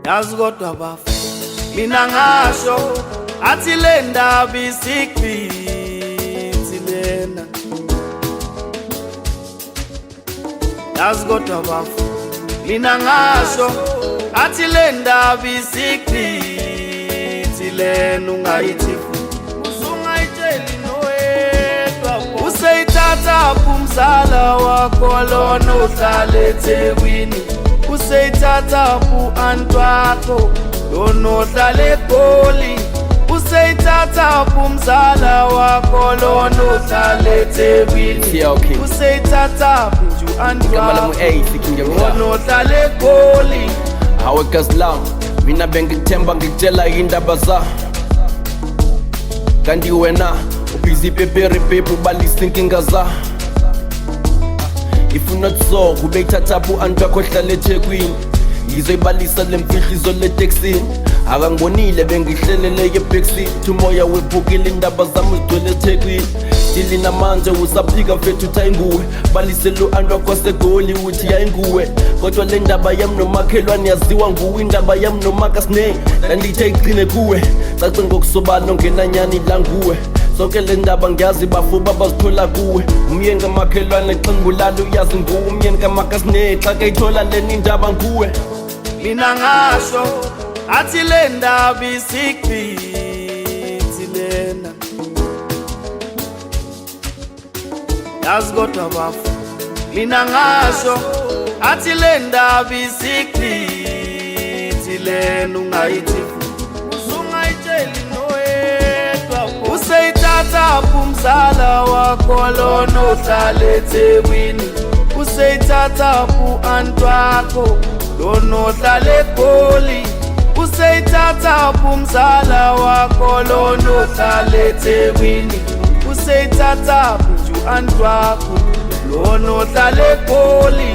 yazi kodwa Bafo mina ngasho athi le ndaba isikhithi lena, yazi kodwa Bafo mina ngasho athi le ndaba isikhithi lena, ungayithi usungayitsheli noyedwa, useyithatha umzala wakho lona uhlala eThekwini, useyithatha u-anti wakho lona uhlala eGoli, useyithatha umzala wakho lona uhlala eThekwini, useyithatha nje u-anti wakho lona uhlala eGoli. Hawe gazi lami mina bengithemba ngikutshela indaba za, kanti wena ubhizi peperi pepe ubalisa inkinga za. If not so ubeyithatha u-anti wakho ohlala eThekwini, ngizoyibalisa le mfihlizo leteksini. Akangibonile bengihlelele ebackseat, umoya webhukile indaba zami uzigcwele eThekwini. Stili namanje usaphika mfethu uthi ayinguwe, balisele u-anti wakho waseGoli uthi yayinguwe. Kodwa le ndaba yami nomakhelwane yaziwa nguwe, indaba yami nomakasine ndandithe igcine kuwe. Cace ngokusobala ongenanyani la nguwe, zonke le ndaba ngiyazi Bafo babazithola kuwe. Umyeni kamakhelwane xa ngibulala uyazi nguwe, umyeni kamakasine xa kayithola leni indaba nguwe. Mina ngasho athi le ndaba isikhithi lena, yazi kodwa Bafo mina ngasho athi le ndaba isikhithi lena, ungayithi usungayitsheli noyedwa, useyithatha umzala wakho lona uhlala eThekwini, useyithatha u-anti wakho lona uhlala eGoli, useyithatha umzala wakho lona uhlala eThekwini, useyithatha nje u-anti wakho lona uhlala eGoli.